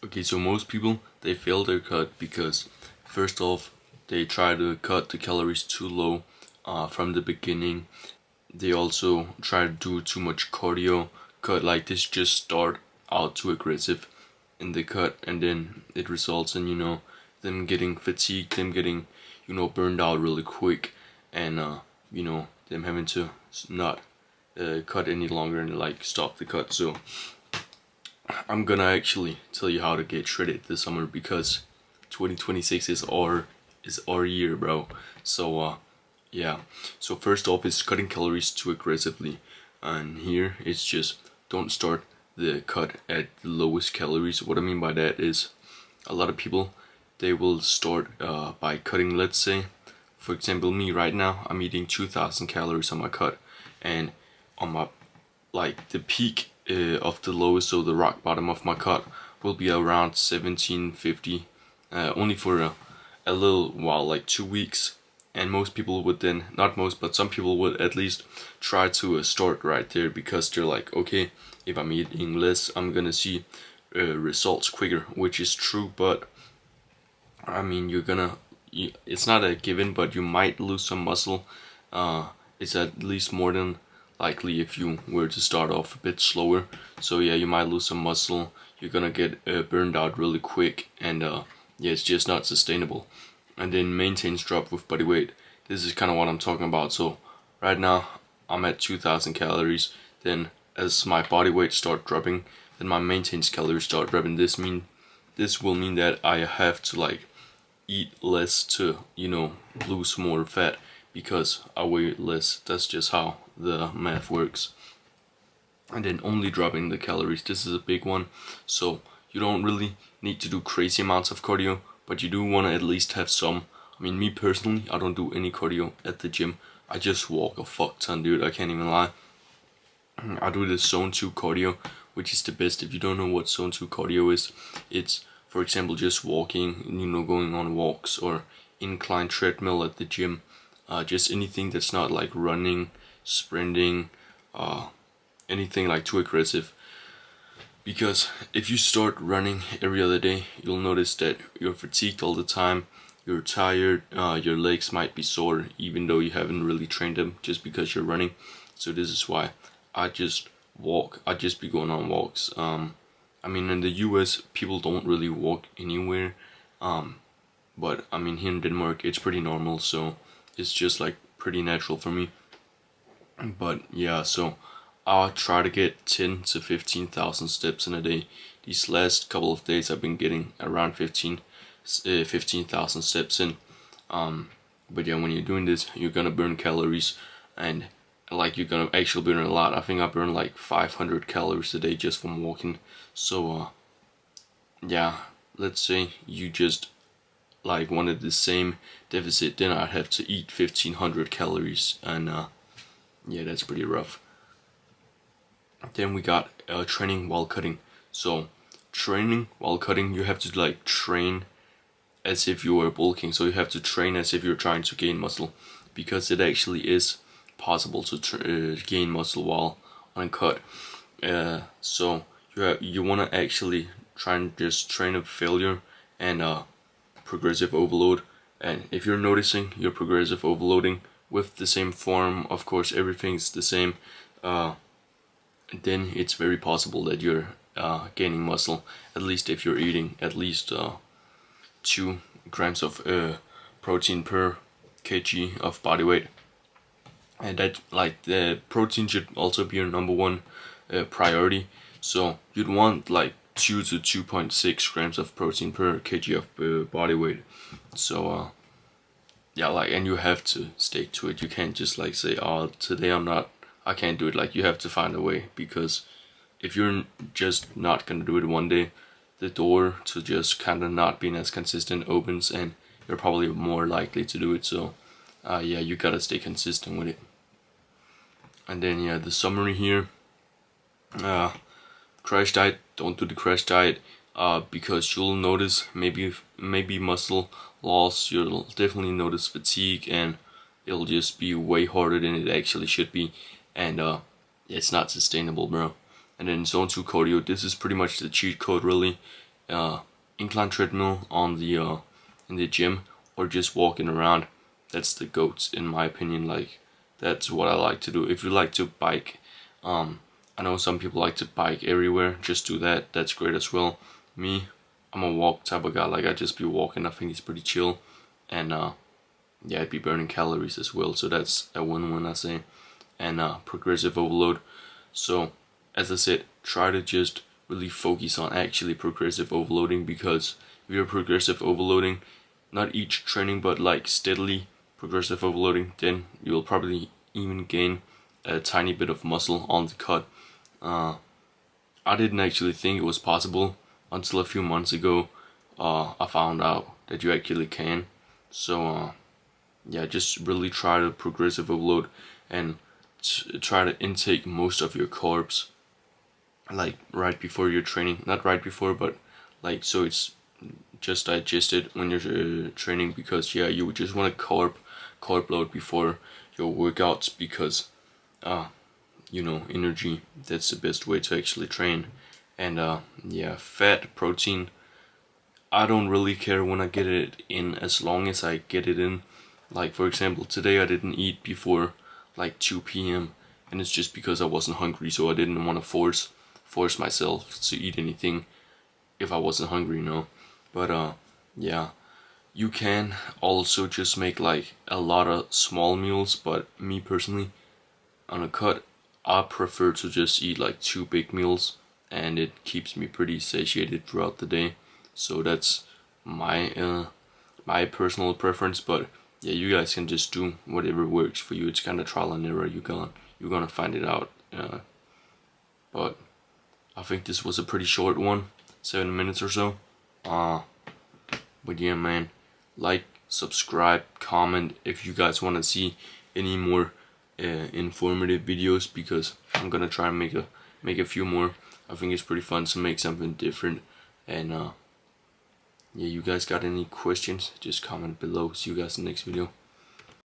Okay, so most people they fail their cut because first off they try to cut the calories too low from the beginning. They also try to do too much cardio. Cut like this just start out too aggressive in the cut, and then it results in them getting fatigued, them getting burned out really quick, and them having to not cut any longer and like stop the cut. So I'm gonna actually tell you how to get shredded this summer because 2026 is our year, bro. So yeah. So first off is cutting calories too aggressively, and here it's just don't start the cut at the lowest calories. What I mean by that is a lot of people they will start by cutting. Let's say, for example, me right now I'm eating 2,000 calories on my cut, and on my like the peak of the lowest, so the rock bottom of my cut will be around 1750, only for a little while, like 2 weeks. And most people would then, not most, but some people would at least try to start right there because they're like, okay, if I'm eating less, I'm gonna see results quicker, which is true. But I mean, it's not a given, but you might lose some muscle. It's at least more than likely if you were to start off a bit slower. So yeah, you might lose some muscle. You're gonna get burned out really quick, and yeah, it's just not sustainable. And then maintenance drop with body weight. This is kind of what I'm talking about. So right now I'm at 2,000 calories. Then as my body weight start dropping, then my maintenance calories start dropping. This will mean that I have to like eat less to lose more fat because I weigh less. That's just how the math works. And then only dropping the calories. This is a big one. So you don't really need to do crazy amounts of cardio, but you do want to at least have some. I mean, me personally, I don't do any cardio at the gym. I just walk a fuck ton, dude. I can't even lie. I do the zone 2 cardio, which is the best. If you don't know what zone 2 cardio is, it's for example just walking, going on walks or incline treadmill at the gym. Just anything that's not like running, sprinting, anything like too aggressive. Because if you start running every other day, you'll notice that you're fatigued all the time, you're tired, your legs might be sore even though you haven't really trained them just because you're running. So this is why I just walk. I just be going on walks. I mean, in the US, people don't really walk anywhere. But I mean, here in Denmark, it's pretty normal, so it's just like pretty natural for me. But yeah, so I'll try to get 10 to 15,000 steps in a day. These last couple of days, I've been getting around 15,000 steps in. But yeah, when you're doing this, you're gonna burn calories, and like you're gonna actually burn a lot. I think I burn like 500 calories a day just from walking. So yeah, let's say you just like wanted the same deficit, then I'd have to eat 1,500 calories, and yeah, that's pretty rough. Then we got training while cutting. So training while cutting, you have to like train as if you were bulking. So you have to train as if you're trying to gain muscle, because it actually is possible to gain muscle while on cut. So you want to actually try and just train up failure and progressive overload. And if you're noticing your progressive overloading with the same form, of course everything's the same, then it's very possible that you're gaining muscle. At least if you're eating at least 2 grams of protein per kg of body weight. And that, like, the protein should also be your number one priority. So you'd want like 2 to 2.6 grams of protein per kg of body weight. So yeah, like, and you have to stick to it. You can't just like say, oh, today I can't do it. Like, you have to find a way, because if you're just not gonna do it one day, the door to just kind of not being as consistent opens, and you're probably more likely to do it. So yeah, you gotta stay consistent with it. And then yeah, the summary here, crash diet, don't do the crash diet, because you'll notice maybe muscle loss, you'll definitely notice fatigue, and it'll just be way harder than it actually should be, and yeah, it's not sustainable, bro. And then zone 2 cardio, this is pretty much the cheat code, really. incline treadmill on the in the gym, or just walking around. That's the goats in my opinion. Like, that's what I like to do. If you like to bike, I know some people like to bike everywhere. Just do that. That's great as well. Me, I'm a walk type of guy. Like, I just be walking. I think it's pretty chill, and yeah, I'd be burning calories as well. So that's a win-win, I say. And progressive overload. So, as I said, try to just really focus on actually progressive overloading, because if you're progressive overloading, not each training but like steadily progressive overloading, then you'll probably even gain a tiny bit of muscle on the cut. I didn't actually think it was possible until a few months ago. I found out that you actually can. So yeah, just really try to progressive overload and try to intake most of your carbs like right before your training. Not right before, but like so it's just digested when you're training, because yeah, you just want to carb load before your workouts, because energy, that's the best way to actually train. And yeah, fat, protein, I don't really care when I get it in, as long as I get it in. Like, for example, today I didn't eat before like 2 p.m. and it's just because I wasn't hungry, so I didn't want to force myself to eat anything if I wasn't hungry. But yeah, you can also just make like a lot of small meals, but me personally, on a cut, I prefer to just eat like 2 big meals, and it keeps me pretty satiated throughout the day. So that's my personal preference. But yeah, you guys can just do whatever works for you. It's kind of trial and error. You're gonna find it out. But I think this was a pretty short one, 7 minutes or so. But yeah, man, like, subscribe, comment if you guys want to see any more informative videos, because I'm gonna try and make a few more. I think it's pretty fun to make something different. And yeah, you guys got any questions, just comment below. See you guys in the next video.